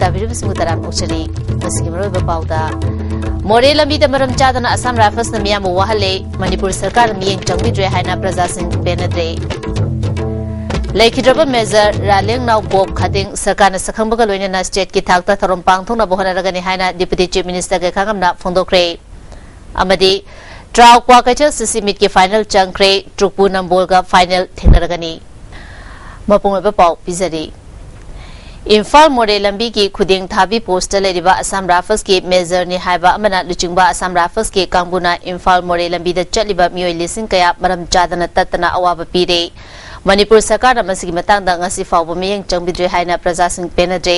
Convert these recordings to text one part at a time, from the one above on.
ताबिरुबसु तरा पोचरी मसिगी मरोय बापाउदा मोरे लंबी दमरम चादना असम राइफल्स न मियाम वहले मणिपुर सरकार मियेंग चंगबिद्रे हाइना प्रजा सिंह बेनद्रे लेखिद्रब मेजर रालेंग नाउ बोब खादिंग सरकार न सखंबग लोइना स्टेट की थाकता थरम पांगथोंना बहनरगनि हाइना डिप्टी चीफ मिनिस्टर के खांगमना फोंदोक्रे अमदी ट्राउ क्वा कैचल सिसिमिट के फाइनल चंक्रे ट्रुकपु नंबोल का फाइनल थेंगरगनि मपुंग पाउ पिजरी इम्फाल मोरे लंबी की खुदिंग थाबी पोस्ट लेरिबा असम राइफल्स के मेजर नि हाइबा अमना लुचिंगबा असम राइफल्स के कांगबुना इम्फाल मोरे लंबी द चलिबा मियोय लिसिंग कया मरम चादना ततना अवाब पीरे मणिपुर सरकार मसिगी मतंगदा ngasi फावब मियेंग चंगबिद्रे हाइना प्रजा सिंह पेनद्रे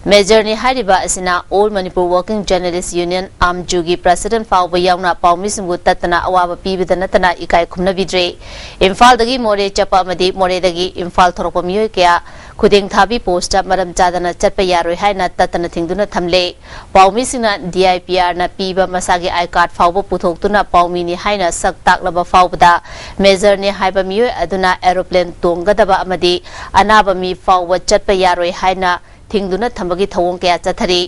मेजर नि हारिबा असिना all Manipur working journalist union आमजुगी प्रेसिडेंट फावब यावना पावमिसिंगु ततना अवाब पीबदा नतना इकाय खुमनबिद्रे इम्फाल दगी मोरे चपा अमदी मोरे दगी इम्फाल थोरप मियोय कया खुदिंग थाबी पोस्ट मरम चादना चटप यारोय हाइना ततना थिंगदुना थमले पावमिसिंगना डीआईपीआर ना पीबा मसागे आई कार्ड फावब पुथोक्तुना पावमिनी हाइना सक ताकलबा फावबदा मेजर ने हाइबा मियोय अदुना एरोप्लेन तोंगदबा अमदी अनाबा मी फावब चटप यारोय हाइना थिंगदुना थमबगी थवोंग कया चथरी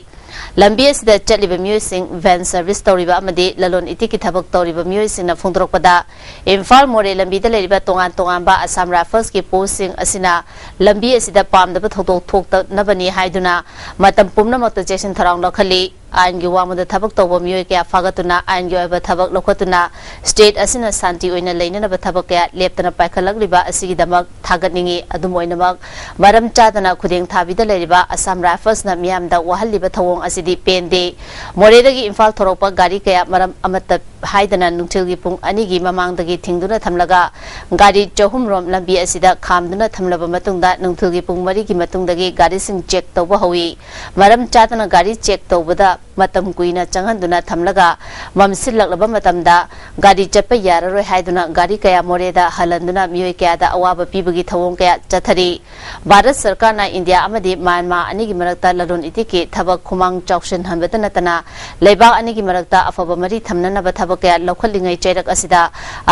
लंबी असिदा चलिबा मियोयसिंग वैन सर्विस तौरिबा अमदी ललोन इति की थबक तौरिबा मियोयसिंगना फोंदोरकपदा इम्फाल मोरे लंबीदा लेरिबा तोंगान तोंगानबा असम राइफल्स के पोस्टिंग असिना लंबी असिदा पामदबा थोदोक थोक्तनबनी हाइदुना मतम पुमनमक्ता चेक्सिन थराउंग लखली आइन की वामद थबक तौब मियोय कया फागतुना आइन की ओइबा थबक लखतुना स्टेट असिना शांति ओइना लेननबा थबक कया लेप्तना पाइखलगलिबा असिगिदमक थागतनिंगी अदुम ओइनमक मरम चादना खुदेंग थाबिदा लेरिबा असम राइफल्स ना मियामदा वहलिबा थवोंग असिदी पेंदे मोरेदगी इम्फाल थोरकपा गाड़ी कया मरम अमत हाइदना नुंथिलगी पुंग अनिगी ममांगदगी थिंगदुना थमलगा गाड़ी चहुमरोम लंबी असिदा खामदुना थमलबा मतुंगदा नुंथिलगी पुंग मरीगी मतुंगदगी गाड़ी सिंग चेक तौबा हौई मरम चादना गाड़ी चेक तौबदा मतम कुइना चंगहंदुना थमलगा ममसिललबा मतमदा गाड़ी चटप याररोय हाइदुना गाड़ी कया मोरेदा हलंदुना मियोय कयादा अवाब पीबगी थवोंग कया चथरी भारत सरकार ना इंडिया अमदी म्यांमार अनिगी मरक्ता ललोन इति के थबक खुमांग चौक्शन हनबदा नतना लेबा अनिगी मरक्ता अफब मरी थमननबा थबक कया लौखलिंगै चैरक असिदा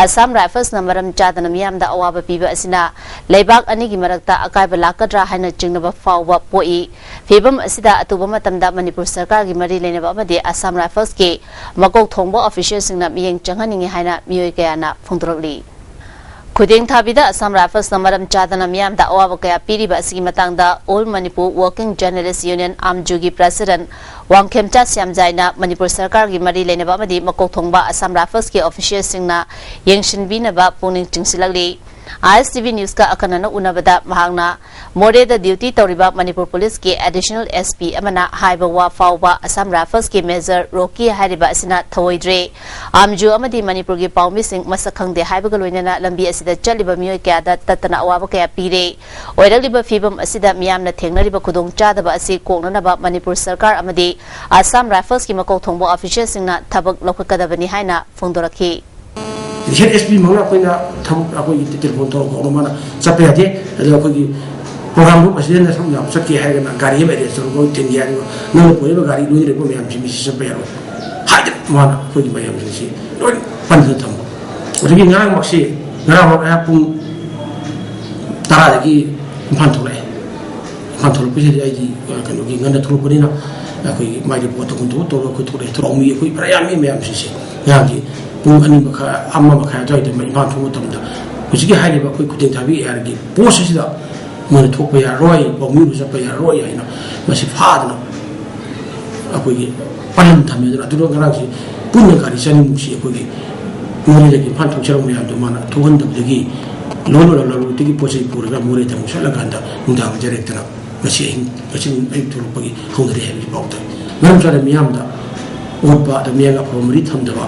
असम राइफल्स ना मरम चादना मियामदा अवाब पीबा असिना लेबाक अनिगी मरक्ता अकायबा लाकद्रा हाइना चिंगनबा फावबा पोई फिबम असिदा अतुबा मतमदा मणिपुर सरकार की मरी लेनबा अमदी असम राइफल्स के मकोक थोंबा ऑफिशियल सिंगना मियेंग चंगहनिंगे हाइना मियोय कयाना फोंदोरकली खुदेंग थाबिदा असम राइफल्स ना मरम चादना मियामदा अवाब कया पीरिबा असिगी मतंगदा all Manipur working journalist union आमजुगी प्रेसिडेंट वांगखेमचा श्यामजाइना मणिपुर सरकार की मरी लेनबा अमदी मकोक थोंबा असम राइफल्स के ऑफिशियल सिंगना येंगशिनबिनबा पुनिंग चिंगसिलगली ISTV न्यूज का अकनना उनबदा महांगना मोरे द ड्यूटी तौरिबा मणिपुर पुलिस के एडिशनल SP अमना हाइबा वा फावबा असम राइफल्स के मेजर रोकी हारिबा असिना थवोइद्रे आमजु अमदी मणिपुर के पाउमी सिंह मसखंगदे हाइबा लोइनना लंबी असिदा चलिबा मियोय कयादा ततना अवाबा कया पीरे ओइरलिबा फिबम असिदा मियामना थेंगनरिबा खुदोंग चादबा असि कोंगननबा मणिपुर सरकार अमदी असम राइफल्स की मकोक थोंबो ऑफिशियल सिंगना थबक लौखकदबनी हाइना फोंदोरखी SP मंगला कोइना थम अकोई टेलीफोन तो गोमाना चपे आते अदो कोई प्रोग्राम रूम असिदेन सम याम सके हायना गाड़ी में रेस को तिंगिया न कोई गाड़ी लुई रे को मैम जी मिस चपे यारो हाइद माना कोई मैम जी लोन पंद थम उदगी ngang मक्सी ngang हो या पुंग तारादगी फांथोले फांथोल पिसे आइजी कनोगी ngana थुलपनिना कोई माइदि पोतो कुंतो तो कोई थोड़े थ्रोमी कोई प्रयामी मैम जी यागी पुंग अनि मखा अम्मा मखा जायते मै मान थो तमदा कुजिगे हाइबा कोई कुटिंग थाबी यारगी पोस्ट सिदा मन थोप या रोय बमु जप या रोय आइना मसि फादना अकोगी पलन थमेदरा दुरो गरासी पुन्य गारी सनि मुसी अकोगी मोरे लगी फान थो चरम या दो माना थोहन दबदगी लोलो लोलो तिगी पोसे पुरगा मोरे तम सला गंदा मुंदा जरेक्तना मसि आई थोपगी होदरे हेबी बाउता मरम सारे मियामदा ओबा द मियागा फमरी थमदवा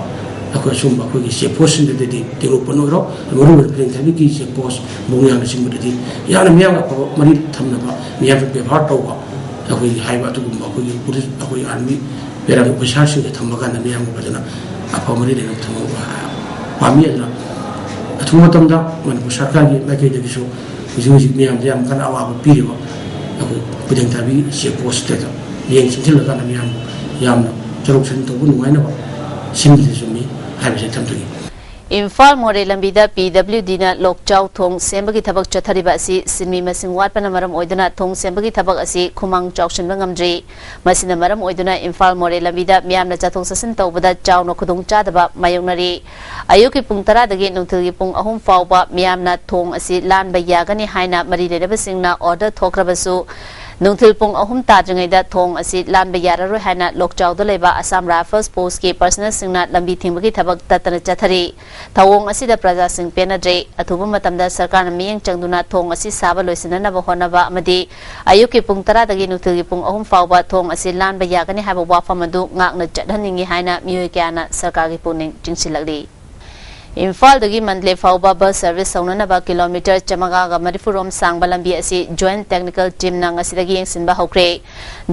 अखो सुम अखोगी से पोस्ट दे तेरो पनोरो मरु प्लेन थाबी की से पोस्ट बोंया न सिम दे याना मियागा मरी थमनबा मिया पे भार तोबा अखोगी हाइबा तो गुम अखोगी पुलिस अखोगी आर्मी बेरा पैसा से थमगा न मियागा बजना अफो मरी ले थमबा पामिया अथुम तमदा मन सरकार की माइके दे सो जिजि मियाम याम कन अवाब पीरिबा अखो पुदें थाबी से पोस्ट दे यें सिथिल का न मियाम याम चरोक्सन तो नुवाइनबा सिमदि Sumi Infal More Lambida PWD na Lokchau Thong Sembagi Tabak Chathariba asi Sinmi Masing Watpana Maram Oiduna Thong Sembagi Tabak asi Kumang Jokshin Bangamdri Masina Maram Oiduna Infal More Lambida Miamna Chathong Sasin Tawbada Chow no Kudung Chadaba Mayonari Ayuki Pungtara the Gate Nutil Pung Ahum Fauba Miamna Thong asi Lan Bayagani Haina Mari Singna Order Tokrabasu Nungtil Pung Ahum Tajangida Thong asi Lan Bayara Ruhana Lokchau the Leba Assam Rifles Post K Personal Singna Lambi Timbaki Tabak Tatana Chathari Tawong asi da Praja Singh Penadre Atubu Matamda Sarkar Miyang Changduna Thong asi Saba Loisina Honava Amadi Ayuki Pungtara the Ginutil Pung Ahum Fauba Thong asi Lan Bayagani have a wafamadu Ngak Jadhaningi Haina Muyakana Sarkari Puning Jinsilali Infal the monthly Fauba bus service Saunanaba kilometer Chamaga Manipurum Sang Balambi asi Joint Technical Team Nangasidagi Sinba Hokre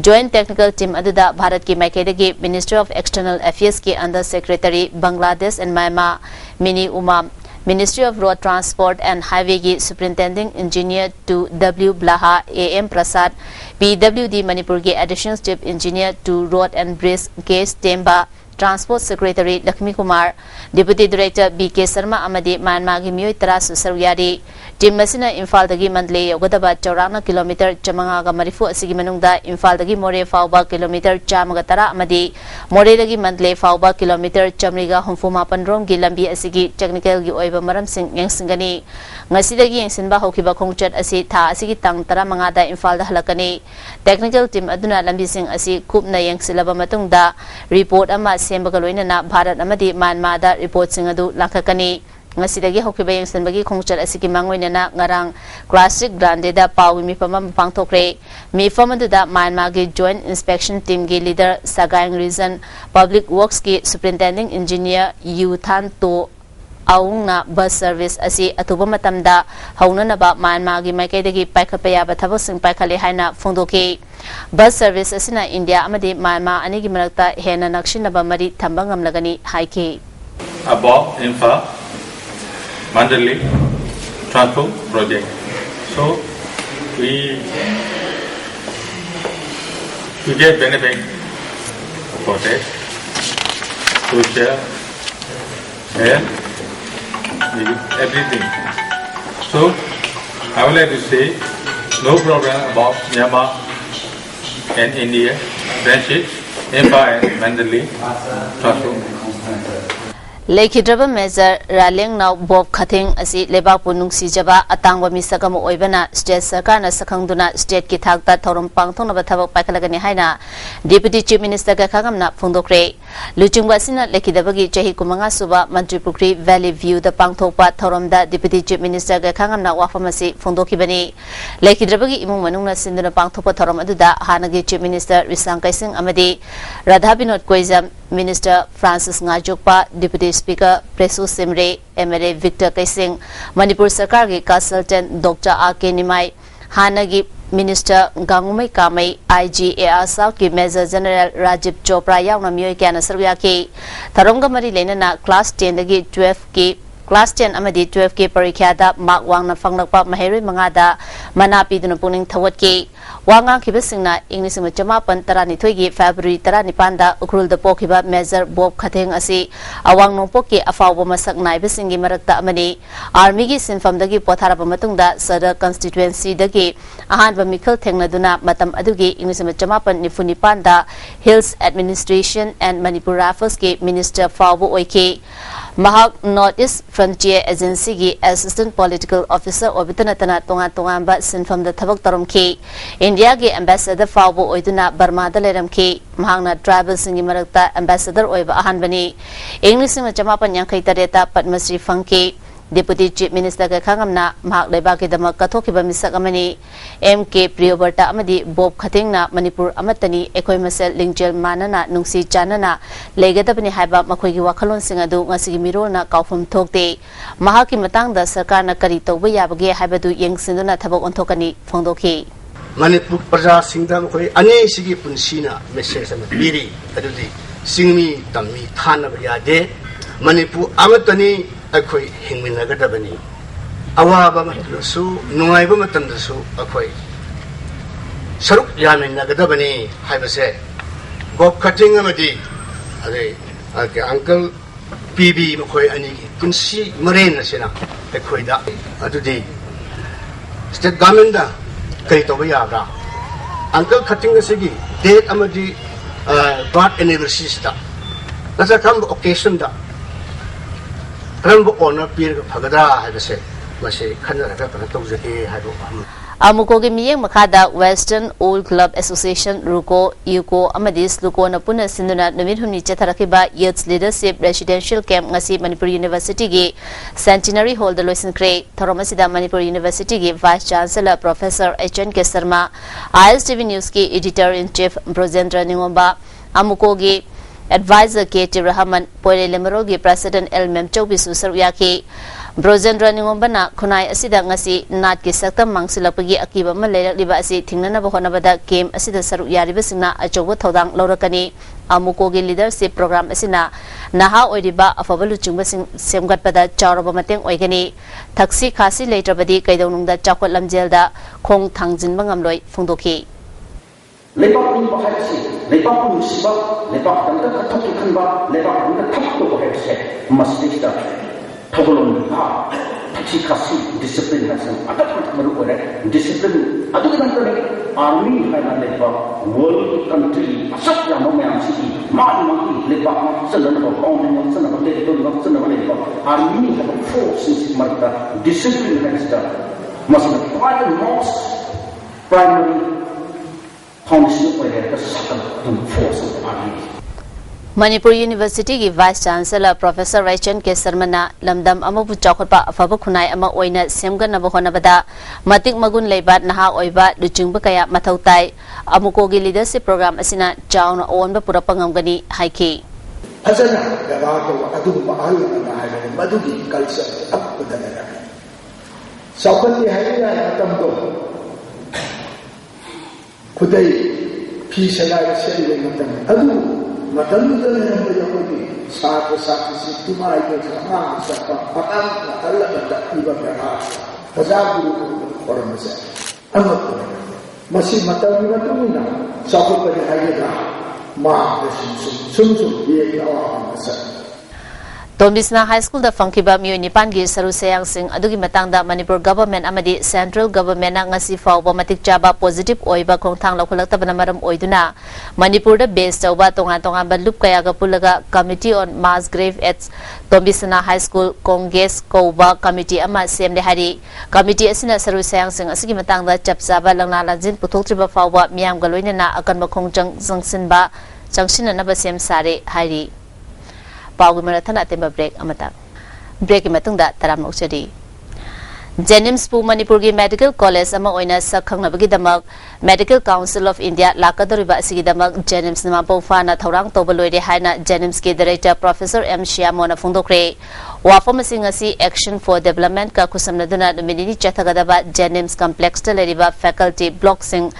Joint Technical Team Aduda Bharat ki Maikadagi Ministry of External Affairs ki Under Secretary Bangladesh and Myanmar Mini Umam Ministry of Road Transport and Highway ki Superintending Engineer to W Blaha AM Prasad PWD Manipur ki Additional Chief Engineer to Road and Bridge K Stemba Transport Secretary Lakshmi Kumar, Deputy Director B.K. Sharma Amadi Myanmar Miyoi Tarasu Saruyari, Team Masina Infal Dagi Mandle Yogadaba Chaurana Kilometer Chamanga Marifu Asigi Manungda Infal Dagi More Fauba Kilometer Chamagatara Amadi More Dagi Mandle Fauba Kilometer Chamriga Humfuma Pandrom Gilambi Asigi Technical Oiba Maram Sing Yang Singani Ngasidagi Yang Sinba Hokiba Kongchat Asi Ta Asigi Tang Tara Mangada Infal Halakani Technical Team Aduna Lambi Sing Asi Kupna Yang Silaba Matungda Report Ama Sembagaloina na Bharat Amadi Myanmar da report singadu lakakani ngasidagi hokiba yang sanbagi khongchal asiki mangoina na ngarang classic grande da pawi mi pama pangthokre mi famadu da Myanmar gi joint inspection team gi leader Sagaing region public works ki superintending engineer Yu Than To Aungna bus service asi atuba matamda haunanaba Myanmar gi maikaidagi paikapaya bathabak sing paikale haina phongdoki bus service asina India amadi Myanmar anigi marakta hena nakshinaba mari thambangam lagani haiki above infra Mandalay transport project. So we get benefit for that to share everything. So I would like to say no problem about Myanmar and India friendship, infra and Mandalay transport. Lekidraba Major Raling now Bob Cutting asi Lebak Punung Sijaba Atangwa Misakamo Oibana State Sakana Sakangduna State Kitakta Torum Pangtong Nabatava Pakalagani Haina Deputy Chief Minister Kakamna Fundokre Luchungwasina Lekidabagi Jahi Kumanga Suba Mantripukri Valley View the Pangtopa Torumda Deputy Chief Minister Kakamna Wafamasi Fundokibani Lekidrabagi Imu Manuna Sinduna Pangtopa Torum Aduda Hanagi Chief Minister Risang Kaising Amadi Radhabinot Koizam Minister Francis Ngajokpa Deputy Speaker Presu Simre MLA Victor Kaising Manipur Sarkar ki Consultant Dr. R.K. Nimai Hanagi Minister Gangumai Kamai IGAR South ki Major General Rajib Chopra yauna miyoi kya nasarya ki Tharongga mari lena na Class 10 dagi 12 ki Class 10 amadi 12 ki parikya da mark wangna fanglakpa maheroi mangada manapi dunu puning thawat ki Wangang Kibasingna English Machamapan Tarani Twigi February Tarani Panda Ukrul the Pokiba Measure Bob Kateng Asi Awang Nopoki Afawa Masak Naibisingi Marakta Amani Armigi Sinfam Dagi Potarapamatunda Sada constituency Dagi Ahan Bamikal Tengnaduna Matam Adugi English Machamapan Nifuni Panda Hills Administration and Manipur Raffleski Minister Fawu Oike Mahak Northeast Frontier Agency Gi Assistant Political Officer Obitanatana Tonga Tongamba Sinfam the Tabak Tarum India ki Ambassador Fawu Oiduna Burma da leram ki Mahangna Tribal Singi Marakta Ambassador Oiba Ahanbani English Machamapan Yankai Tareta Padmasri Funky Deputy Chief Minister Kakangamna Mahak Lebaki Damak Katokiba Misakamani MK Priyoberta Amadi Bob Khatingna Manipur Amatani Ekoi Masel Lingjel Manana Nungsi Chanana Legadabani Haiba Makoigi Wakalon Singadu Ngasigi Mirona Kaufum Tokte Mahaki Matangda Sarkarna Kari Toba Yabagi Haibadu Yang Sinduna Tabak Ontokani Fongdoki Manipur Praja Singdam Koi Ane Sigi Punsina message and Biri Adudi Singmi Tammi Thana Yade Manipur Amatani Akoi Hingminagadabani Awaba Matlusu Nuaiba Matandasu Akoi Saruk Yamin Nagadabani Haibase Bob Cutting Amadi Ade Uncle PB McCoy Aniki, Punsi Marina Sina, the Koida, today. State government, Kaitoviaga. Uncle cutting the Sigi, date Amadi, birth anniversary. That's a come occasion that. Rambo honor period of Hagada, I would say, Masay, Canada, Tozi, Hado. Amukogi miyeng makada Western Old Club Association Ruko Yuko Amadis Luko na puna sinduna numit humni chatarakiba Youth Leadership Residential Camp ngasi Manipuri University gi Centenary Hall da loisin kre thoromasida Manipuri University gi Vice Chancellor Professor H.N. K. Sharma ISTV News ki Editor in Chief Brojendra Ningomba Amukogi Advisor K. T. Rahman Poile Lemero gi President L. Memchok bisu saruyaki Brojendra Ningombana Kunai Asida ngasi Nat ki saktam mangsilapagi akiba malay liba asi tingnana bahonabada game asida saru yaribasina ajogo thodang laurakani amukogi leadership program asina naha oiriba afabalu chungbasing semgatpada chawraba mateng oigani taksi khasi leitrabadi kaidonungda chakot lamjelda khong thangjin bangamloi phungdoki lepak ni bahasi lepak ni siba lepak tanda kathok khanba lepak tanda thapto bahase masjidda Togolon ha tachi kasi discipline hasan ada maru ore discipline adu kan army hai lepa world country asap yang mau yang sini ma lepa selan ko on selan ko le to selan lepa army ha force marta discipline has must be primary foundation ore ka sakal force army Manipur University ki Vice Chancellor Professor H.N. K. Sharma na lamdam amabu chokotpa afaba khunai ama oina semgana bahonabada matik magun leibat naha oiba luchungba kaya mathautai amukogi leadership program asina chauna onba purapa ngamgani haiki Azana gawato adu bahal na hai madugi culture apudana saupati hai ya tamdo khudai phi salai sel matam adu Matalu dalam yang berjauh satu si cuma itu sama siapa akan Allah tak tiba berah terjadi orang besar amat masih matalu mana satu pada hari dah mah sum dia orang besar Tombisna High School da Funkiba Mio Nipan gi Saru Sayang Singh adugi matangda Manipur government amadi central government na ngasi fawba matik chaba positive oiba khongthang lakhulakta banamaram oiduna Manipur da base tawba tonga balup kaya ga pulaga committee on mass grave at Tombisna High School Congress Koba committee ama semde hari committee asina Saru Sayang Singh asigi matangda chapsaba langna lanjin puthoktriba fawba miyam ga loinana akan makhongjang jangsinba jangsinana ba sem sare hari Pau Marathon at Timber break amata. Break Matunda Taram Oxadi. Jenims Pu Manipuri Medical College ama oina sakhang nabagi damak Medical Council of India lakadoriba sigi damak Jenims Namapo Fana Thorang Tobaloide Haina Jenims ki Director Professor M. Shyamona Fundokre Wafamasi Action for Development ka kusamnaduna minini chathagadaba Jenims Complex Taleriba Faculty Block Sing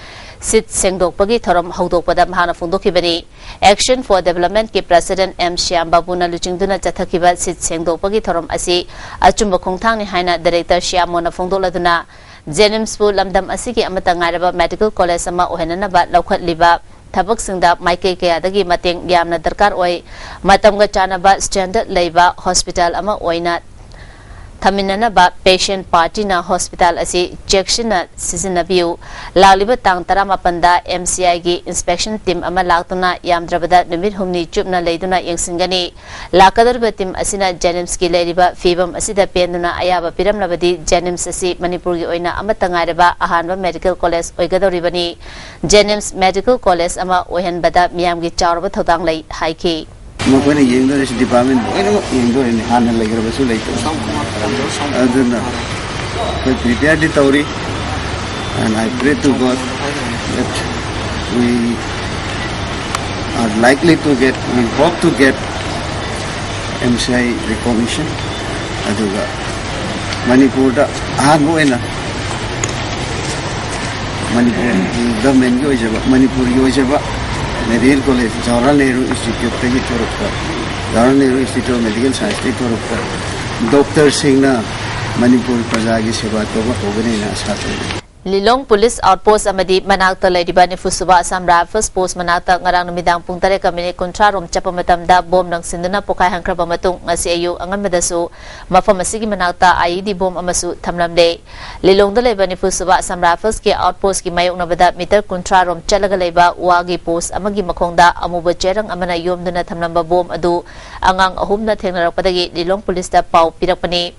Sit Sengdok Pagi Thorom Haudok Padam Hana Fundokibani Action for Development ki President M. Shyam Babuna Luchingduna Chathakiba Sit Sengdok Pagi Thorom Asi Achumba Kongthang ni Haina Director Shyamona Fundokladuna Jenims Pu Lamdam Asiki Amata Ngaraba Medical College Sama Ohenanaba Laukhat Liba Tabak Singda Maike Kayadagi Mating Yamna Darkar Oi Matamga Chanaba Standard Leiba Hospital Ama Oina Thaminanaba Patient Party na Hospital asi Jackson na Sizinabiu Laliba Tang Taramapanda MCI gi Inspection Team ama laktuna Yamdrabada Numit Humni Chupna Leiduna Yangsingani Lakadarba Team asina Jenims ki Leiriba Fibam asida Penduna Ayaba Piram Nabadi Jenims asi Manipur gi Oina Amatangaraba Ahanba Medical College Oigadoribani Jenims Medical College ama Ohenbada Miyam gi Chaurba Thodang Lei Haiki Mungkin yang itu dari department, ini ini handle lagi kerja sulit. Aduna, we prepare the theory, and I pray to God that we are likely to get, we hope to get MCI recognition. Aduga, Manipur da ahanbo ena. Manipur government yo jaba, Manipur yo jaba. Medical College, Jawaharlal Nehru Institute tegi thorukka, Jawaharlal Nehru Institute of Medical Science tegi thorukka, Doctor Singh na Manipur Praja ki seva toba hogane na asa Lilong Police Outpost amadi manakta laidiba ni Fusuba Assam Rifles Post manakta ngarang numidang pung 3:30 kontrarom chapa matamda bom nang sinduna pokai hangkraba matung ngasi ayu anganmadasu mafam asigi manakta IED bom amasu thamlamde Lilong da laiba ni Fusuba Assam Rifles ki outpost ki mayok nabada meter kontrarom chalaga laiba wagi post amagi makhongda amuba cherang amana yomduna thamlamba bom adu angang ahumna thengnarappadagi Lilong Police da pau pirakpani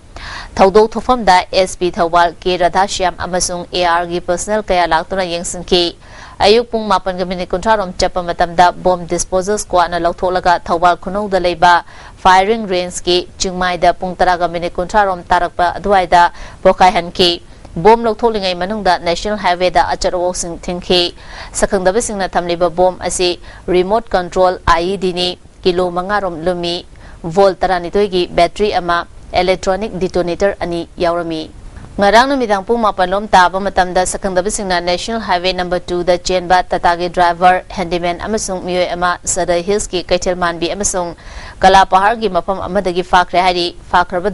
Thaudok thofamda SP Thawal K Radhashyam amasung AR gi personnel kaya laktuna yengsinki ayuk pung 8:00 kontrarom chapa matamda bomb disposal squad na lautholaga Thawal khunau da leiba firing range ki chingmai da pung 10:00 kontrarom tarakpa adwaida pokai hanki bom lautholingai manungda national highway da acharwo sing thingki sakhangdaba singna thamliba bom asi remote control IED ni kilo 5 lumi volt 12 gi battery ama electronic detonator ani yaurami ngarang numidang pung 8 taba matamda sakhangdaba singna national highway number 2 da chenba tata ge driver handyman amasung miyoi ama sada hills ki kaithel manbi amasung kala pahar gi mapam amadagi fakre hari fakraba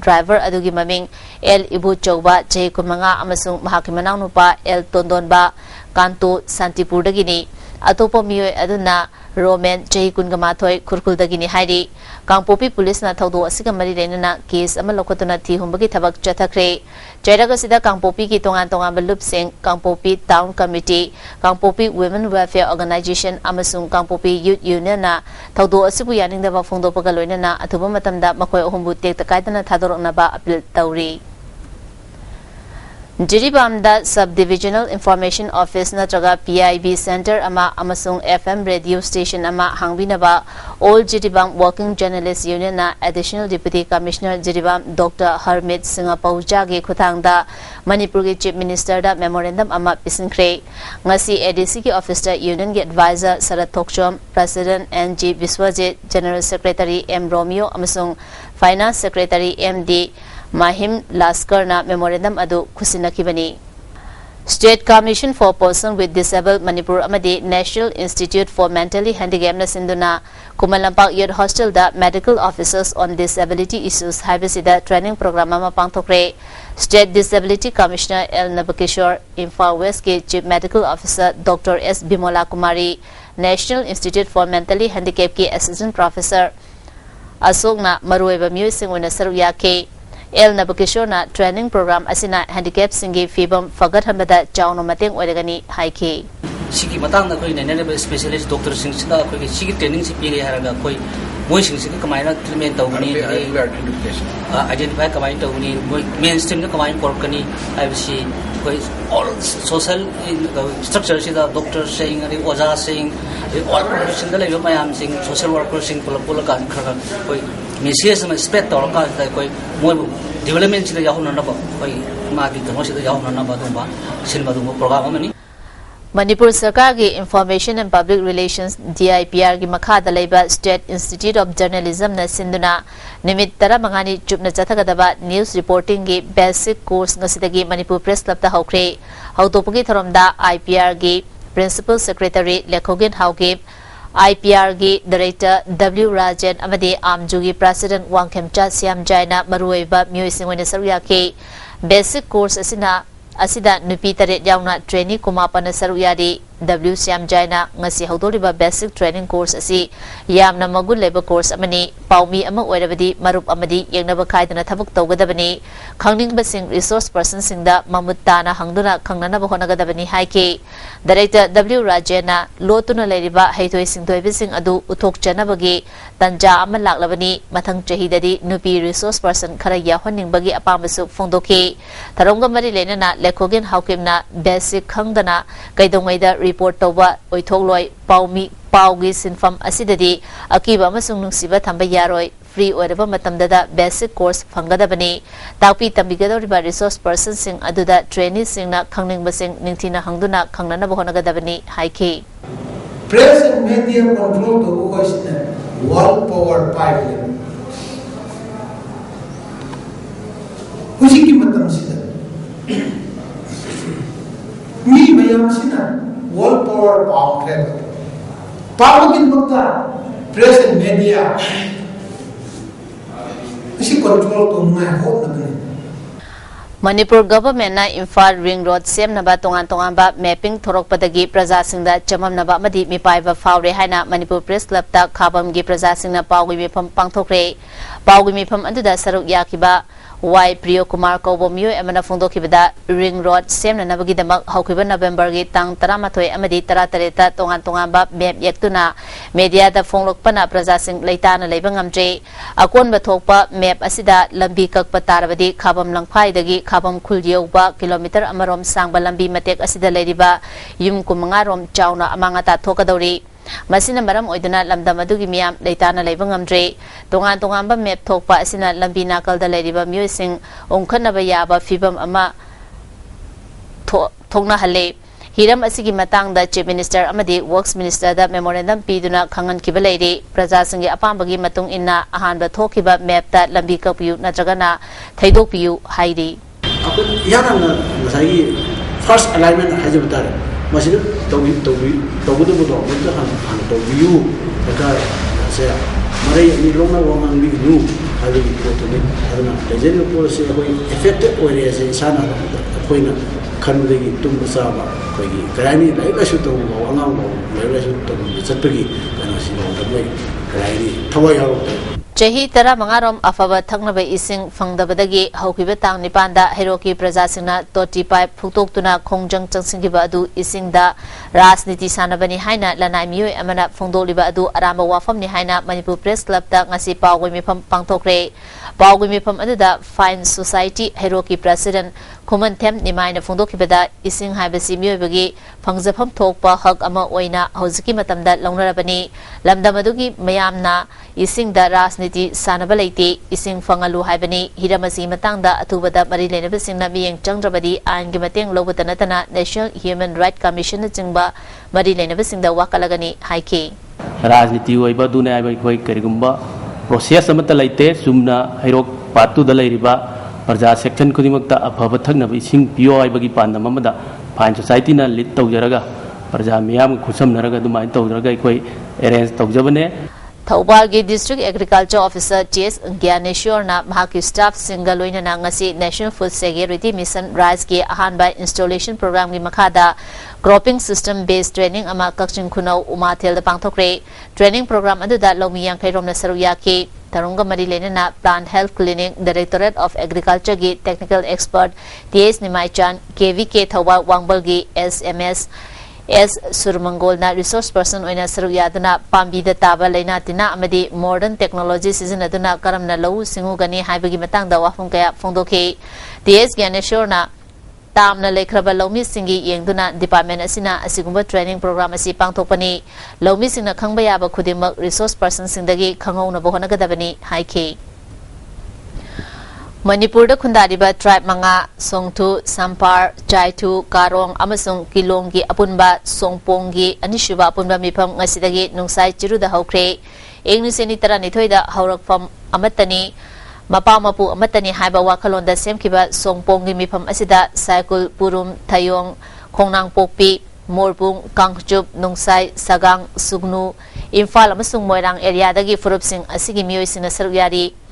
driver adugi maming el ibu chowba jay kumanga amasung mahakimanang nupa el tondonba kanto santipur dagini atopa miyoi aduna Roman Jay Kungamathoi Kurkuldagini Haidi Kangpopi Police na Thaudo asiga mari lenana case ama lokotuna thi humbagi thabak chathakre Jairaga sida Kangpopi ki tongan balup sing Kangpopi Town Committee Kangpopi Women Welfare Organization amasung Kangpopi Youth Union na Thaudo asibu yaningda ba phongdo pagaloina na athuba matamda makoi ohumbu tek takaidana thadorokna ba appeal tawri Jiribamda Subdivisional Information Office natraga PIB Center ama amasung FM radio station ama hangbinaba All Jiribam Working Journalists Union na Additional Deputy Commissioner Jiribam Dr. Harmit Singapauja ge khutangda Manipur ge Chief Minister da memorandum ama pisinkre ngasi ADC ki officer union ge advisor Sarat Thokchom President NG Biswajit General Secretary M Romeo amasung Finance Secretary MD Mahim Laskarna memorandum adu khusinakibani State Commission for Persons with Disabled Manipur amadi National Institute for Mentally Handicapped na sinduna Kumalampak Youth Hostel da Medical Officers on Disability Issues haibasida training program ama pangthokre State Disability Commissioner L Nabakishore Imphal West ke Chief Medical Officer Dr. S Bimola Kumari National Institute for Mentally Handicapped ke Assistant Professor Asokna maruiba miyosing una saruya ke El Nabakishore na training program asina handicap singi fibam fagat hamada chawno mateng oiragani haike sigi matang na koi nene specialist doctor sing sida koi sigi training si pili haraga koi moi sing sigi kamaina treatment tawni identify kamaina tawni moi mainstream na kamaina korkani ibc koi all social structure sida doctor saying ari oja saying all profession da leyo mayam sing social worker sing pula kan khaga koi message ma spread tor ka koi moi development sida yahuna na ba koi ma di tamo sida yahuna na ba dumba silma dumba program amani Manipur Sarkar ki Information and Public Relations DIPR ki makhada laiba State Institute of Journalism na sinduna nimit 15 chupna chathagadaba news reporting ki basic course ngasidagi Manipur Press Club ta hawkre hawtopagi tharomda IPR ki Principal Secretary Lekhogin Hawke IPR ki Director W Rajan amadi Amju ki President Wangkhemcha Siam Jaina maruiba myoisingwena sarya ke basic course asida nupi taret yauna training kumapana saruyadi W Siam Jaina ngasi hawdoriba basic training course asi yamna magul leba course amani paumi ama oirabadi marup amadi yengnaba khaidana thabuk tawgadabani khangningbasing resource person singda mamuttana hangduna khangnanaba honagadabani haike Director W Rajena lotuna leriba haitoi singdoibising adu uthok chanabagi tanja ama laklabani mathang chahidadi nupi resource person khara yahoningbagi apamasu phongdoki tharongga mari lenana Lekhogen Hawkimna basic khangdana kaidongaida report toba oithogloi paugi sinfam asidadi akiba amasung nungsiba thamba yaroi free oraba matamdada basic course fangadabani takpi tambigadoriba resource person sing aduda trainee singna khangningbasing ningthina hangduna khangnana bohonagadabani haike press and media control to question wall power pipeline kusi ki matam sida mi mayam sina wall power power kin bakta press and media isi control to ngai ho na Manipur government na Imphal ring road semnaba tongan-tonganba mapping thorokpadagi prajasingda chamamnaba amadi mipaiba faure haina Manipur Press Club ta khabamgi prajasingna pawgi mifam pangthokre pawgi mifam aduda saruk yakiba Y Priyo Kumar Kobo Mioy Amana Fondokibada ring road semna nabagi damak haukiba November gi tang 13 amadi 13 tongan-tonganba map yektuna media da fonglokpana prajasing leitana leiba ngamje akonba thokpa map asida lambi kakpa tarabadi khabam langphai dagi khabam khulyoba kilometer amarom sangba lambi matek asida leiriba yum kumanga rom chauna amangata thokadori masina maram oiduna lamdam adugi miyam leitana leiba ngamdre tongan ba map thokpa asina lambi nakalda leiriba myoising ongkhanaba yaba fibam ama thokna hale hiram asigi matangda chief minister amadi works minister da memorandum piduna khangan kibaleiri prajasingi apambagi matung inna ahanba thokiba map ta lambi kapiyu natragana thaidok piyu hairi akun yana masai first alignment hajabatar masih tawu budo untuk han tawu maka saya mari ini loma wongan bi nu hari itu ni karena desain policy koi effective area se sana koi na kan lagi tum bersama koi kerani lain lah suatu wongan lain lah suatu seperti karena si orang terbaik kerani thawai harus Chahi tara mangarom afaba thangnaba ising fangdabadagi haukiba tang nipanda heroki prajasingna toti pipe phutoktuna khongjang changsingiba adu isingda rajniti sanabani haina lanai miyoi amana phongdoliba adu aramba wafamni haina Manipur Press Club ta ngasi pawgoi mifam pangthokre pawgoi mifam aduda Fine Society heroki president Khuman Them nimaina phongdokibada ising haibasi miyoi phangjafam thokpa hak ama oina hojiki matamda longnarabani lamdam adugi mayamna isingda rajniti sanaba leite ising fangalu haibani hiramasi matangda atubada mari lenaba singna miyeng changdrabadi aingi mateng lobata natana National Human Rights Commission na jingba mari lenaba singda wakalagani haike rajniti oiba dune aibai khoi karigumba process amata leite sumna hairok patu da leiriba parja section khudimakta afaba thaknaba ising pio aibagi pandam amada Fine Society na lead tawjaraga parja miyam khusamnaraga dumai tawjaraga khoi arrange tawjabane Thaubalgi District Agriculture Officer T.S. Gyaneshwar na mahaki staff single loina na ngasi National Food Security Mission Rice ki ahanba installation program gi makhada cropping system based training ama kakching khunau umathel da pangthokre training program adu da lomi yang khairom na saruya ki tarunga mari lena na plant health clinic Directorate of Agriculture gi technical expert T.S. Nimaichan KVK Thauba Wangbal gi SMS S. Surmangol na resource person oina saruyaduna pambida taba leina tina amadi modern technology sizinaduna karamna lau singugani haibagi matangda wafum kaya phongdokhe TS Gyaneshwar na tamna lekraba laumi singi yengduna department asina asigumba training program asi pangthokpani laumi singna khangba yaba khudimak resource person singdagi khangona bohonagadabani haike Manipur da khundariba tribe manga Songthu, Sampar, Chaitu, Karong amasung Kilonggi apunba Songponggi anishuba apunba mifam ngasidagi nungsai chiruda haukre Engnuseni taranithoi da haurakfam amatani mapa mapu amatani haiba wakhalonda semkiba Songponggi mifam asida Saikul Purum Thayong Khongnang Pokpi Morpung Kangchup Nungsai Sagang Sugnu Imphal amasung Moirang area dagi furupsing asigi miyoi sina saruyari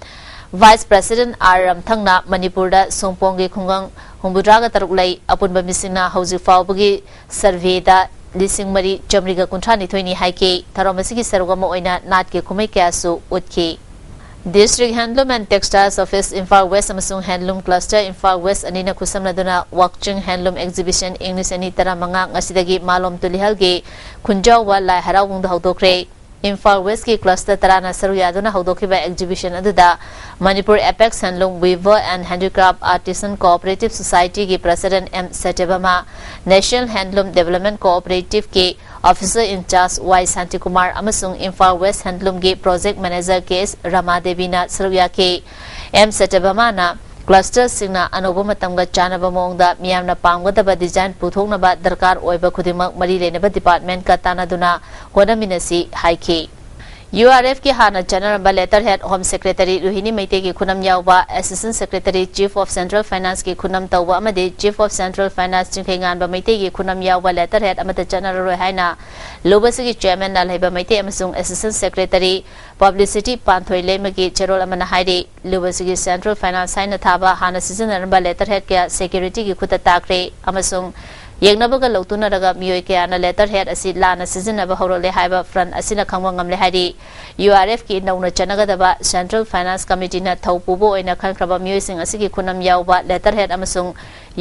Vice President R. Thangna Manipur da Songponggi khungang humbudraga taruklai apunba misingna hauji fawbagi survey da lising mari jamriga kunthani thoini haike tharomasigi sarugama oina natke khumai kyasu utki District Handloom and Textiles Office Imphal West amasung Handloom Cluster Imphal West anina khusamnaduna Wakching Handloom Exhibition English ani taramanga ngasidagi malom tulihalgi khunjawa lai harawungda haudokre Imphal West ki cluster tarana saruyaduna haudokiba exhibition aduda Manipur Apex Handloom Weaver and Handicraft Artisan Cooperative Society ki President M. Satebama National Handloom Development Cooperative ki Officer in Charge Y. Santikumar amasung Imphal West Handloom ki Project Manager K.S. Ramadevi na saruya ki M. Satebama na cluster singna anobo matamga chanaba mongda miyamna pamgadaba design puthoknaba darkar oiba khudimak mari lenaba department ka tanaduna honaminasi haike URF की हाना general letter head home secretary Ruhini Meitei की खुनम यावबा assistant secretary chief of central finance की खुनम तौबा अमदे chief of central finance Chingkheganba Meitei की खुनम यावबा लेटर हेड अमद जनरल रोय हाइना लोबसगी चेयरमैन नालैबा मैते अमसुंग असिस्टेंट सेक्रेटरी पब्लिसिटी पांथोय लेमगी चेरोल अमना हाइदे लोबसगी सेंट्रल फाइनेंस हाइना थाबा हाना सिजनरबा लेटर हेड के सेक्यूरिटी की खुता ताकरे अमसुंग येंगनबगा लौतुनरगा मियोय केयाना लेटर हेड असि लाना सिजनबा हौरले हाइबा फ्रंट असिना खंगवा ngamle हाइदे URF की नौना चनगदबा सेंट्रल फाइनेंस कमिटी ना थौपुबो ओइना खनख्रबा मियोयसिंग असिगी खुनम यावबा लेटर हेड अमसुंग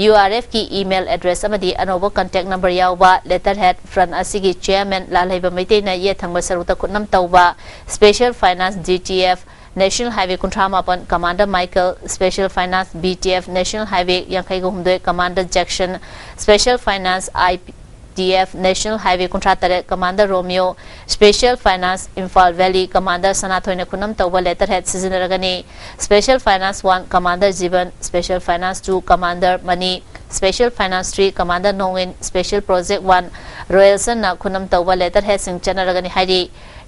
URF की ईमेल एड्रेस अमदी अनोबो कांटेक्ट नंबर यावबा लेटर हेड फ्रंट असिगी चेयरमैन लालैबा मैतेना ये थंगबा सरुता खुनम तौबा special finance DTF national highway कुंट्रामापन commander Michael special finance BTF national highway यांखैगुमदोय commander Jackson special finance ITF national highway कुंट्रातरे commander Romeo special finance Imphal valley commander सनाथोयने खुनम तौबा letter head सिजनरगनी special finance 1 commander Jeevan special finance 2 commander Mani special finance 3 commander Novin special project 1 Royalson ना खुनम तौबा letter head sign चनरगनी हाइदी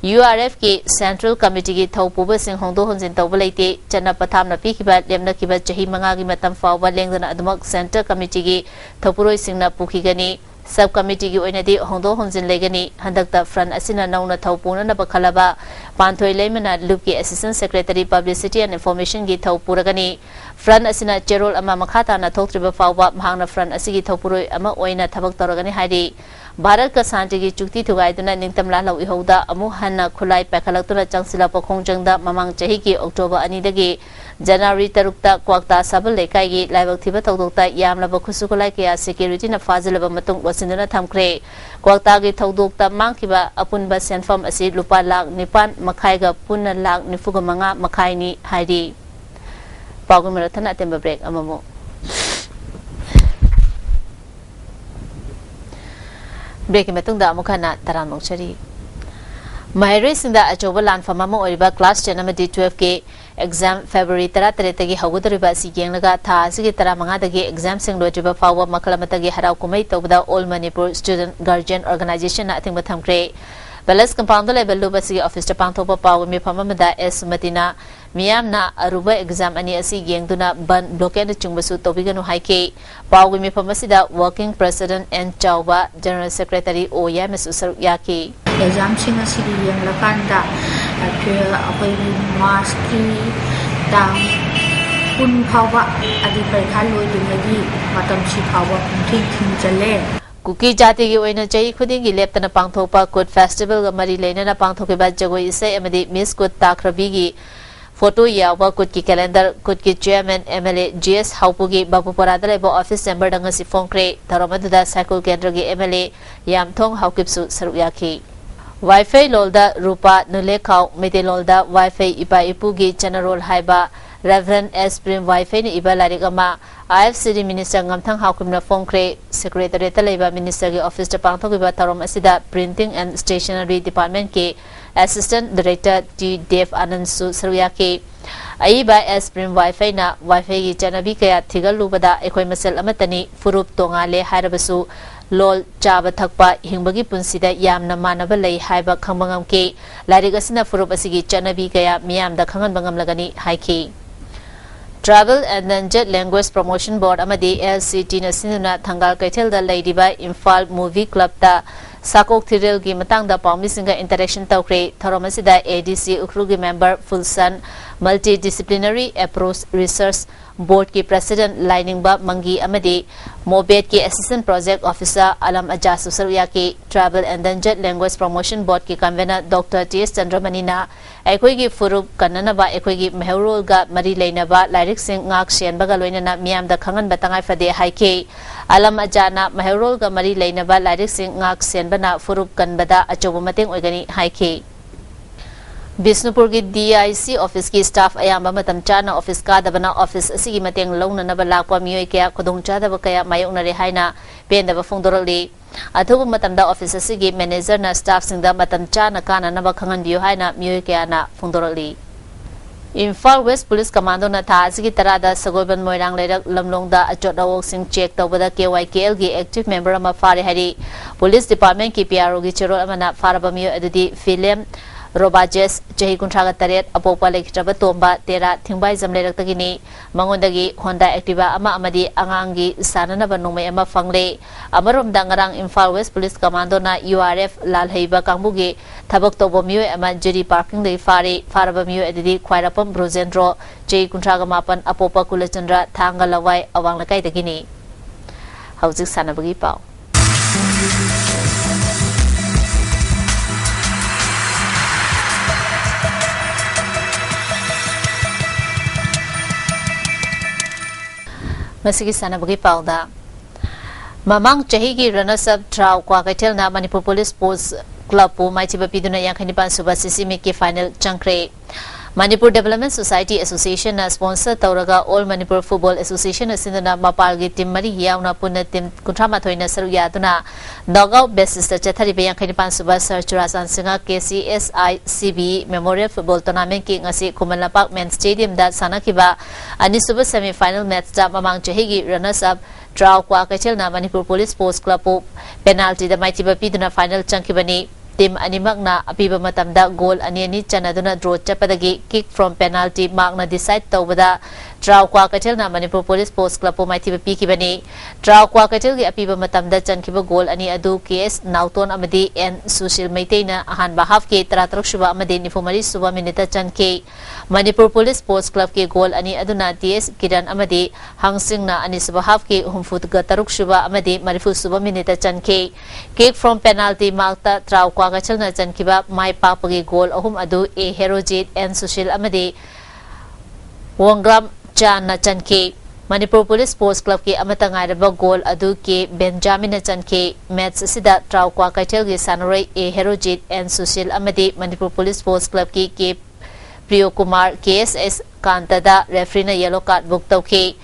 URF की सेंट्रल कमिटी की थौपुब सिंह होंदो होंजिन तौबा लेते चन्ना पथामना पीखिबा लेमनकिबा चही मंगागी मतम फावबा लेंगदना अदमक सेंट्रल कमिटी की थौपुरोय सिंहना पुखिगनी सब कमिटी की ओइनदी होंदो होंजिन लेगनी हंदकता फ्रंट असिना नौना थौपुनना बखलबा पांथोय लेमना लुप की assistant secretary publicity and information की थौपुरगनी फ्रंट असिना चेरोल अमा मखाताना थौत्रिबा फावबा महांगना फ्रंट असिगी थौपुरोय अमा ओइना थबक तौरगनी हाइदी भारत का शांति की चुक्ति थुगाइदुना निंगतमला लौ इहौदा अमु हन्ना खुलाई पैखलक्तुना चंगसिला पखोंजंगदा ममांग चही की अक्टोबर 2 दगी जनवरी 3 क्वाक्ता सबल लेकाई की लाइबक थिबा तौदोक्ता यामलबा खुसुकुलाई के सिक्योरिटी न फाजिलबा मतुंग वसिनना थमख्रे क्वाक्ता की थौदोक्ता मांगखिबा अपुनबा सेनफम असि लुपा लाख 9 मखाइगा पुन लाख 95 मखाइनी हाइदी पागुमरथन अतेंबा ब्रेक अममो ब्रेक मतुंगदा अमुखना तराम नोचरी महरे सिंदा अचोबा लानफम अमा ओरिबा क्लास 10 अमदी 12 के एग्जाम फेब्रुअरी 13 तगी हौगदरिबा सि गेंगलगा था असि 15 दगी एग्जाम सिंग लोजिबा फाव मखलमतगी हराव कुमै तौबदा all Manipur student guardian organisation ना अथिंग थमख्रे बैलेंस कंपाउंड लेवल लुबसी ऑफिस ता पांथोबा पाव मिफम अमदा एस मतिना मियामना अरुबा एग्जाम अनि असि गेंगदुना बन ब्लॉकेड चुंगबसु तोबिगनु हाइके पाव मिफम असिदा working president N Chaoba general secretary ओ यामसु सर याकी एग्जाम सिंग असि गेंगलकांदा अखोई मार्च की तांग पुन फावबा अदि परीक्षा लोइदुंगगी मतम सि फावबा पुंथिं थिंचले कुकी जाति की ओइना चही खुदिंगी लेप्तना पांथोपा कुड फेस्टिवल मरी लेना पांथोकेबा जगोई इसे अमदी मिस कुड ताखरबीगी फोटो यावा कुड की कैलेंडर कुड की चेयरमैन MLA GS हाउपुगी बाबूपरादा लेबो ऑफिस चेंबर दंगसी फोंक्रे थरोमदुदा साइकल केंद्र की MLA यामथोंग हाउकिपसु सरुयाखी वाईफाई लोलदा रूपा नुलेखाउ मेते लोलदा वाईफाई इपा इपुगी चनरोल हाइबा रेवरेंड एस प्रेम वाईफाई ने इबा लारिगमा IFCD मिनिस्टर ngамथांग हाउकिमना फोंक्रे सेक्रेटरीट लेबा मिनिस्टर के ऑफिस ता पांथोगिबा तरोम असिदा प्रिंटिंग एंड स्टेशनरी डिपार्टमेंट के assistant director T Dev Anand सु सरुयाके अइबा एस प्रेम वाईफाई ना वाईफाई की चनबी कया थिगलुबदा एखोय मसेल अमतनी फुरुप तोंगाले हारबसु लोल चाब थकपा हिंबगी पुंसिदा यामना मानब लई हाइबा खंबंगम के लारिग असिना फुरुप असिगी चनबी कया मियामदा खंगन बंगम लगनी हाइकी Travel and Endangered Language Promotion Board amadi LCT na sinuna thangal kaithel da leidiba Imphal Movie Club ta sakok thirel gi matang da pawmisinga interaction tawkre thoromasida ADC ukru gi member Fulsan Multidisciplinary Approach Research Board की president लाइनिंगबा मंगी अमदी मोबेट की assistant project officer अलम अजासु सरुया की tribal endangered language promotion board की convener doctor TS चंद्रमणिना एकोई की फुरुप कन्ननबा एकोई की मेहरोलगा मरी लेनबा लाइरिक सिंह ngak senbaga loinana miyam da khangan batangai फदे हाइके अलम अजाना मेहरोलगा मरी लेनबा लाइरिक सिंह ngak senbana फुरुप कन्बदा अचोब मतेंग ओइगनी हाइके बिष्णुपुर की DIC ऑफिस की स्टाफ अयाम मतम चाना ऑफिस का दबना ऑफिस असिगी मतेंग लौननब लाकवा मियोय कया खुदोंचादब कया मायोंगनरे हाइना पेंदब फोंदोरली अथुब मतमदा ऑफिस असिगी मैनेजर ना स्टाफ सिंगदा मतम चाना काननब खंगनबियो हाइना मियोय कया ना फोंदोरली इम्फाल वेस्ट पुलिस कमांडो ना था असिगी तरादा सगोबन मोइरांग लेरक लमलोंगदा अचोदावोक सिंग चेक तौबदा KYKL की एक्टिव मेंबर अमा फारे हरी पुलिस डिपार्टमेंट की PRO की चेरोल अमना फारबा मियो अदुदी film Robajes Jahi Kuntraga Taret Apopa Lake Trabatomba Tera Thingbai Zamlerakini Mangondagi Honda Activa Ama Amadi Angangi Sananaba Nume Ama Fangle Amarum Dangarang Imphal West Police Commando na URF Lalheiba Kambugi Tabak Tobomio Ama Jiri Parking Day Fari Farabamio Edidi Kwairapam Brozendro Jahi Kuntraga Mapan Apopa Kulachandra Thanga Lawai Awang Lakai Dagini Hauzik Sanabagi Pau Masigi Sanabagi Pauda Mamang Chahigi runners up Trau Kwakatel na Manipur Police Sports Club po Maitiba Piduna Yankanipan Suba Sisimiki final Chankre Manipur Development Society Association na sponsor Tauraga All Manipur Football Association na sinduna Mapalgi Team Mari Yauna Puna Team Kuntramathoy na Saruyaduna Knockout basis ta Chathari Yankanipan Suba Sir Churasan Singa KCSICB Memorial Football Tournament ki ngasi Kumanlapak Men's Stadium da sanakiba ani suba semi final match da Mamang Chahigi runners up Trau Kwakatel na Manipur Police Sports Club po penalty da Maitiba Piduna final Chankibani Team animak na apiba matamda goal ani chanaduna draw chapadagi kick from penalty mark na decide tawbada Trau Kwakatel na Manipur Police Sports Club po maitiba pikibani Trau Kwakatel gi apiba matamda chankiba goal ani adu KS Nauton amadi N Sushil Maitei na ahanba half ke 33 shuba amadi nifumari suba minita chanke Manipur Police Sports Club ke goal ani aduna TS Kiran amadi Hangsing na ani suba half ke humfut ga taruk shuba amadi marifu suba minita chanke kick from penalty mark ta Trau Kwakatel na chankiba mai papagi goal ahum adu A Herojit N Sushil amadi Wongram Chan na chanke Manipur Police Sports Club ke amata ngairaba goal adu ke Benjamin na chanke match sida Trau Kwakatel ge Sanorai A Herojit N Sushil amadi Manipur Police Sports Club ke Priyo Kumar KSS Kantada referee na yellow card book tawke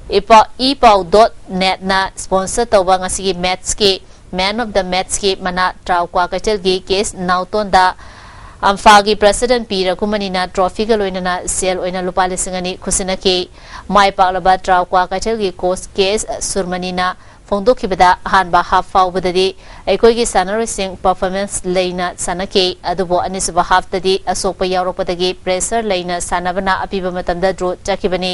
ipau.net na sponsor tawba ngasigi match ke man of the match ke mana Trau Kwakatel ge case Nauton da Amfagi President Pira Kumanina trophy ga loina na sel oina lupa lisingani kusinake mai paklaba Trau Kwakatel ge coach case Surmanina Fongdokibada hanba half foul badadi aikoigi sanari sing performance leina sanake adubo anisba half tadi asokpa yauropadagi pressure leina sanabana apiba matamda draw chakibani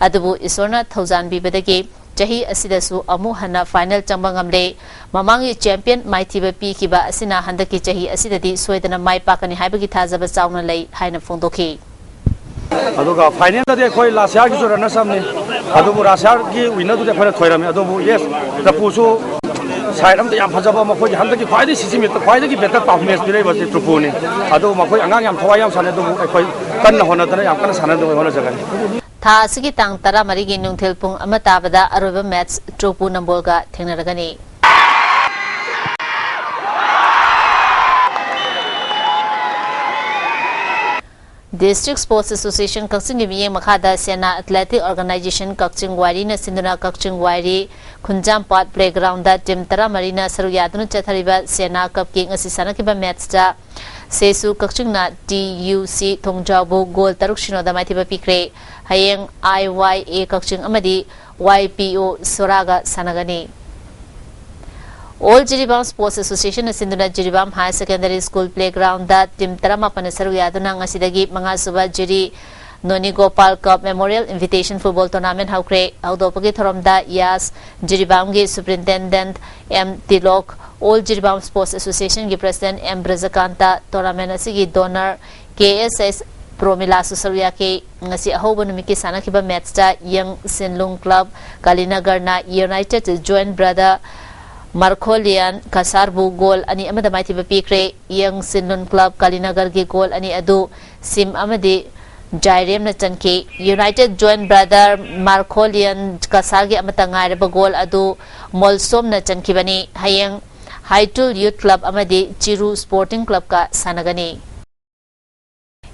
adubo isorna 1000 bibadagi Jahi asidasu amu hana final chambangamle mamangi champion maitiba pikiba asina handaki jahi asidadi soidana mai pakani haibagi thazaba chauna lei haina fongdoki aduga final da khoi lasya gi jorana samne adubu rasya gi winner du khoi thoirame adubu yes da pusu side am da yam phajaba ma khoi handaki khwaidi sisimi ta khwaidi gi better performance bi rei basi trupuni adu ma khoi angang yam thawai yam sane adubu khoi kan hona tana yam kan sana do hona jagani Tha asigi tang tara marigi nungthil pung ama tabada aroba match tropu nambolga thengnaragani District Sports Association Kakching Miyeng Makhada Sena Athletic Organization Kakching Wari na Sinduna Kakching Wari Khunjam Pat Playground da Team Tara Marina Saruyadunu Chathariba Sena Cup King asi sanakiba match da Sesu Kakching na TUC Thongjabu goal taruk shino da maithiba pikre hayeng IYA Kakching amadi YPO Soraga sanagani All Jiribam Sports Association na Sinduna Jiribam High Secondary School Playground da Team Tarama Panasaruyaduna ngasidagi mga suba jiri Noni Gopal Cup Memorial Invitation Football Tournament haukre audopagi thoramda Yas Jiribam gi Superintendent M Tilok All Jiribam Sports Association gi President M Brazakanta tournament asigi donor KSS Promila Susaruya ke ngasi ahoba numiki sanakiba match da Young Sinlung Club Kalinagar na United Joint Brother Marcolian Kasarbu goal ani amada maitiba pikre Young Sinlung Club Kalinagar gi goal ani adu Sim amadi Jairem na chanke United Joint Brother Marcolian Kasar gi amata ngairaba goal adu Molsom na chankibani hayeng Haitul Youth Club amadi Chiru Sporting Club ka sanagani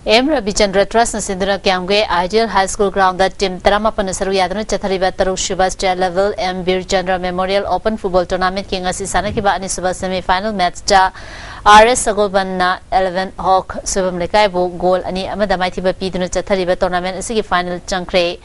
M. Rabichandra Trust na Sinduna Kyamge Ideal High School Ground da Team Tarama Panasaruyaduna Chathariba Taruk Shiva State Level M. Bir Chandra Memorial Open Football Tournament ki ngasi sanakiba ani suba semi final match da RS Sagoban na 11 Hawk subam lekai bo goal ani amada maithiba piduna Chathariba tournament asigi final chankre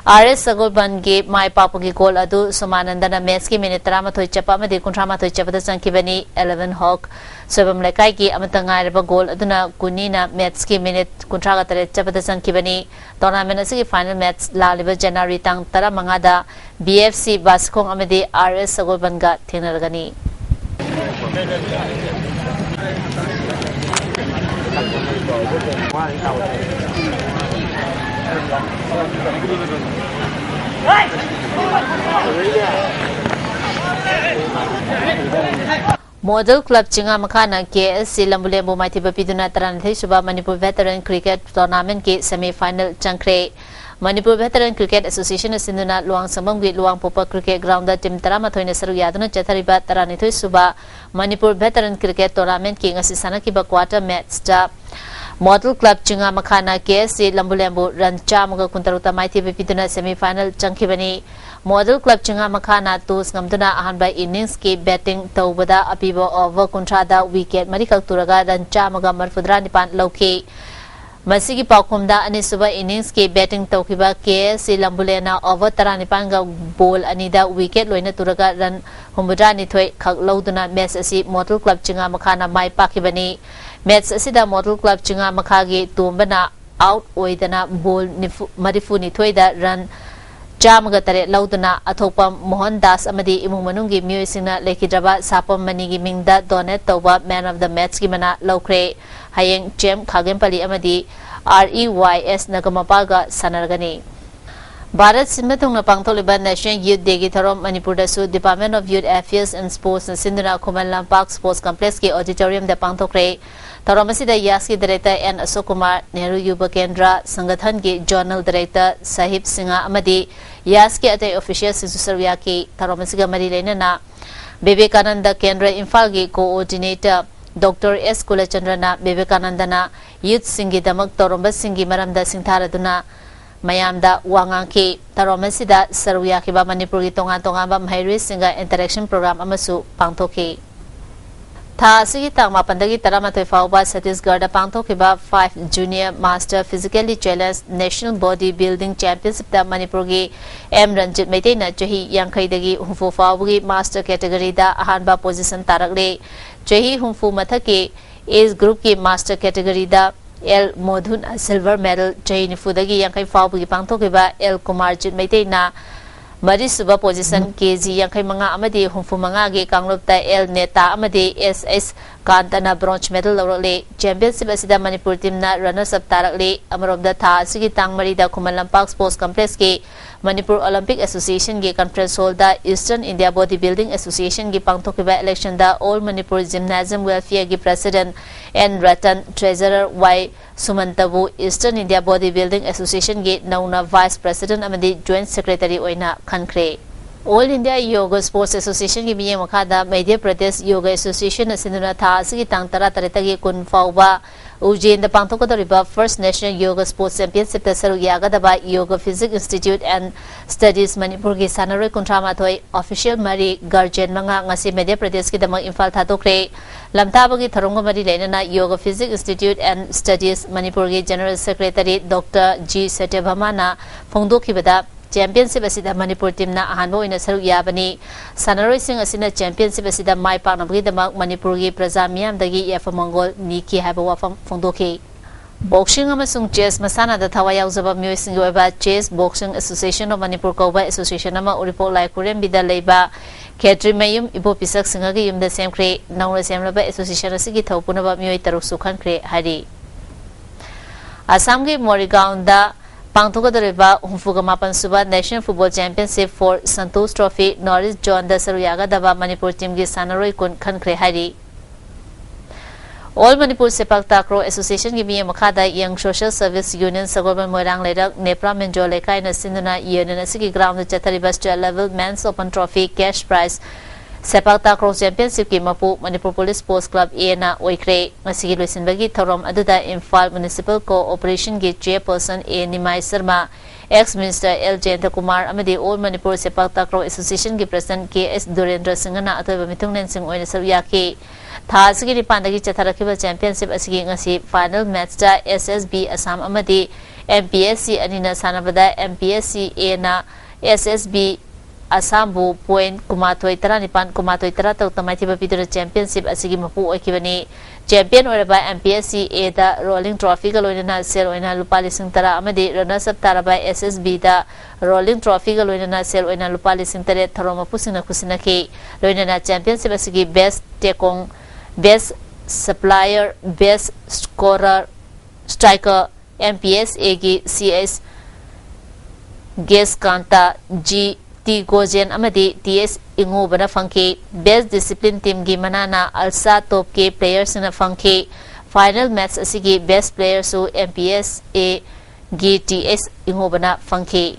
RS Sagolban gi mai papugi goal adu Sumanandana match ki minute 13 chapa amadi 13 chapata changkibani 11 Hawk Sobam Lekai ki amata ngairaba goal aduna kunina match ki minute 13 chapata changkibani tournament asigi final match laliba January tang 15 da BFC Baskong amadi RS Sagolban ga thenaragani Model Club Chinga Makana KSC Lambulembu Maitiba Piduna Taranthi Suba Manipur Veteran Cricket Tournament ki semi-final changkre Manipur Veteran Cricket Association Sinduna Luang Sambangwi Luang Popa Cricket Ground Team Tarama Thoine Saru Yaduna Chathariba Taranithui Suba Manipur Veteran Cricket Tournament ki ngasi sana ki ba quarter match ta Model Club Chinga Makana KSC Lambulembu Ran Chamuga Kuntaruta Maitiba Piduna semi-final changkibani Model Club Chinga Makana Tus Ngamduna Ahanba innings ki batting Taubada Apibo over Kuntrada wicket Marikal Turaga Ran Chamaga Marfudra Nipan Loki Masigi Paukumda Anisuba innings ki batting Taukiba KSC Lambulena over Taranipanga ball Anida wicket Loina Turaga Ran Humbudra Nithoi Kak Lauduna Match Asi Model Club Chinga Makana Mai Pakibani Match Asida Model Club Chinga Makagi Tumbana out Oidana ball Marifu Nithoida Ran Jamaga Tare Lauduna Athopa Mohan Das Amadi Imung Manungi Muisina Lekidraba Sapam Manigi Mingda Donet Toba Man of the Match Gimana Lokre Hayeng Jem Kagempali Amadi REYS Nagamapaga Sanargani Bharat Simatung Pangtoliba National Youth Day ki Tharom Manipur da su Department of Youth Affairs and Sports na Sinduna Kumalam Park Sports Complex ki auditorium da pangtokre Tharom asida Yaski Director N Ashok Kumar Nehru Yuba Kendra Sangathan ki Journal Director Sahib Singha Amadi Yaski atay official Sisusarya ki Tharom asiga mari leinana Vivekananda Kendra Imphal ki coordinator Dr. S. Kulachandra Vivekanandana Youth Singi Damak Toromba Singi Maramda Singtharaduna Mayamda Wangangki Taromesida Saruya Kiba Manipuri Tonga Tonga Mahiri Singa Interaction Program Amasu Pangtoki Tha Sigi Tangma Pandagi Taramate Fauba Satisgarda Pangtokiba 5 Junior Master Physically Challenged National Bodybuilding Championship da Manipurgi M Ranjit Meitena Chahi Yankaidagi Humfu Faubugi Master Category da Ahanba Position Tarakle Chahi Humfu Mathaki Age Group ki Master Category da L Modhun Silver Medal Chahi Nifudagi Yankai Faubugi Pangtokiba L Kumarjit Meitena Mari Suba Position KG Yankai Manga Amadi Humfu Manga Gi Kanglupta L Neta Amadi SS Kantana Bronze Medal Lorole Championship Asida Manipur Team na Runners Up Tarakle Amarobda Tha Sigi Tang Marida Kumalam Park Sports Complex ki Manipur Olympic Association ki Conference Hall da Eastern India Bodybuilding Association ki Pangtokiba election da All Manipur Gymnasium Welfare ki President N Ratan Treasurer Y Sumantabu Eastern India Bodybuilding Association ki Nauna Vice President Amadi Joint Secretary Oina Khankre All India Yoga Sports Association ki Miyang Makada Madhya Pradesh Yoga Association Asinduna Tha Sigi Tang Tara Taritagi Kun Fauba Ujjain da Pangtokadoriba First National Yoga Sports Championship da Saru Yagadaba Yoga Physics Institute and Studies Manipur ki Sanaroi Kuntramathoi Official Mari Guardian Manga ngasi Madhya Pradesh ki damang Imphal Thatokre Lamtabagi Tharongga Mari Lenana Yoga Physics Institute and Studies Manipur ki General Secretary Dr. G. Satyabhamana Phongdokhibada Championship asida Manipur team na ahanbo ina saru yabani Sanaroi sing asina Championship asida mai paknabagi damak Manipur gi praja miyam dagi yafa mongol niki haba wafam phongdoki Boxing amasung chess masana da thawa yauzaba miyoi singi oiba Chess Boxing Association of Manipur Kauba Association ama uripok lai kurem bida leiba Ketri mayum ibo pisak singa gi yumda semkre naura semlaba association asigi thaupunaba miyoi taruk sukhan kre hari Assam gi Morigaon da Pangtokadoriba Humfuga Mapan Suba National Football Championship for Santosh Trophy Norris John da Saruyaga daba Manipur team gi Sanaroi kun khankre hari All Manipur Sepak Takraw Association ki Miyang Makada Young Social Service Union Sagolban Moirang Lerak Nepra Menjo Lekai na Sinduna Union Asigi Ground Chathariba State Level Men's Open Trophy Cash Prize Sepak Takraw Championship ki Mapu Manipur Police Sports Club A na oikre ngasigi loisinbagi thorom aduda Imphal Municipal Cooperation ki Chairperson A Nimai Sharma Ex-Minister L. Jayanta Kumar amadi All Manipur Sepak Takraw Association ki President K.S. Durendra Singh na atoiba mitungnen sing oina saruyaki Tha asigi Pandagi Chatharakiba Championship asigi ngasi final match da SSB Assam amadi MPSC anina sanabada MPSC A na SSB Asambu point kumatoi tara nipan kumatoi tara tau tamai bidura championship asigi mapu oikibani champion oraba MPSC A da rolling trophy ga loina sel oina lupa lising tara amadi runners up tara ba SSB da rolling trophy ga loina sel oina lupa lising tare tharoma pusina kusina ke loina championship asigi best tekong best supplier best scorer striker MPSA gi CS Ges Kanta G T Gojen amadi TS Ingo bana fangke best discipline team gi manana alsa top ke players na fangke final match asigi best player su MPS A gi TS Ingo bana fangke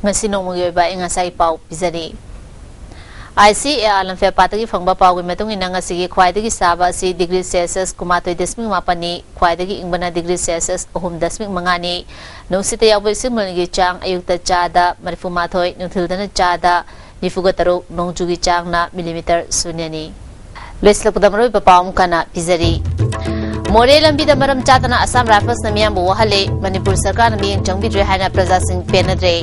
ngasino mo yoy ba inga sai pau pizari ICA alam fe patagi fangba pawi metung inanga sigi khwaidagi saba si degree Celsius kumatoi desming mapani khwaidagi ingbana degree Celsius 3.5 nungsita yawe simulgi chang ayukta chada marifu mathoi nungthildana chada nifuga taru nongjugi chang na millimeter sunyani lesla kudamroi papam kana pizari More lambi da maram chatana Assam Rifles na miyambu wahale Manipur sarkar na miyang changbidre haina Praja Singh penadre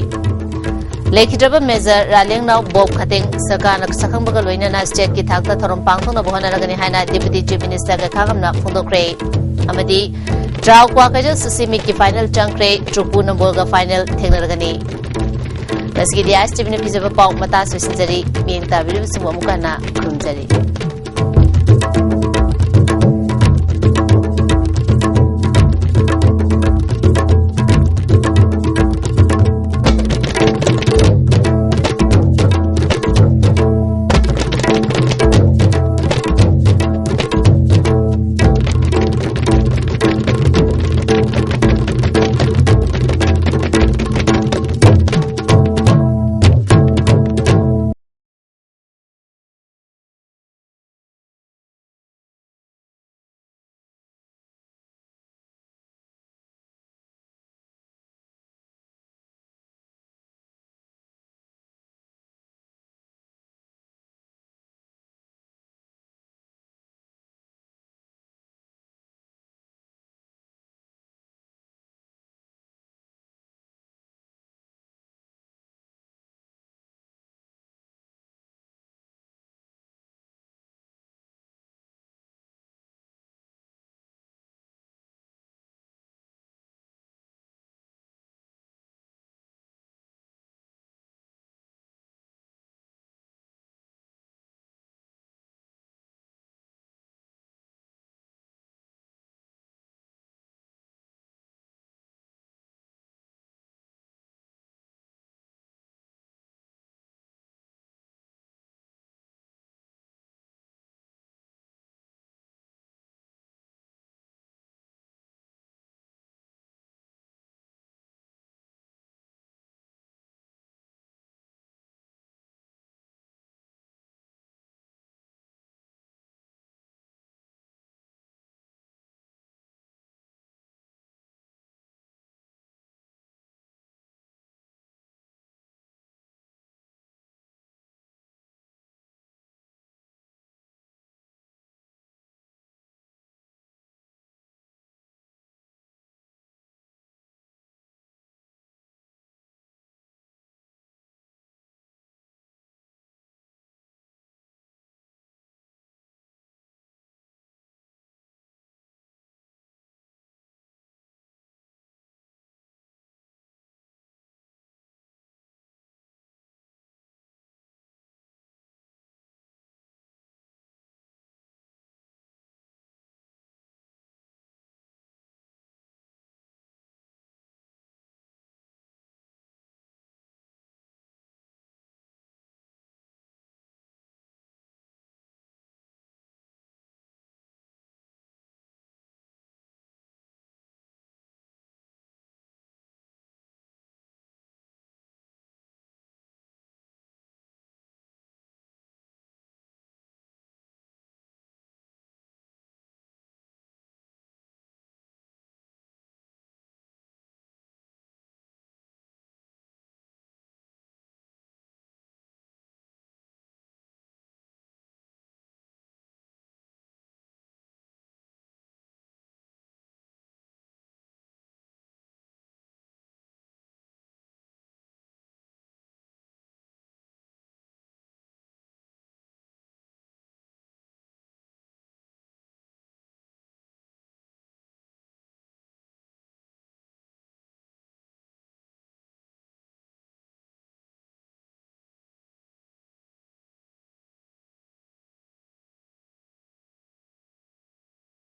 Lekhidraba Major Raleng Nau Bob Khating Sarkar na sakhang bagal loina na state ki thakta thorom pangthong na bohana ragani haina Deputy Chief Minister ga khagam na phundokre amadi draw kwa kaja sisimi ki final changkre trupu number ga final thengna ragani Nasgi ISTV ne pizaba pau mata sosinjari miyang ta video sumu amukana khumjari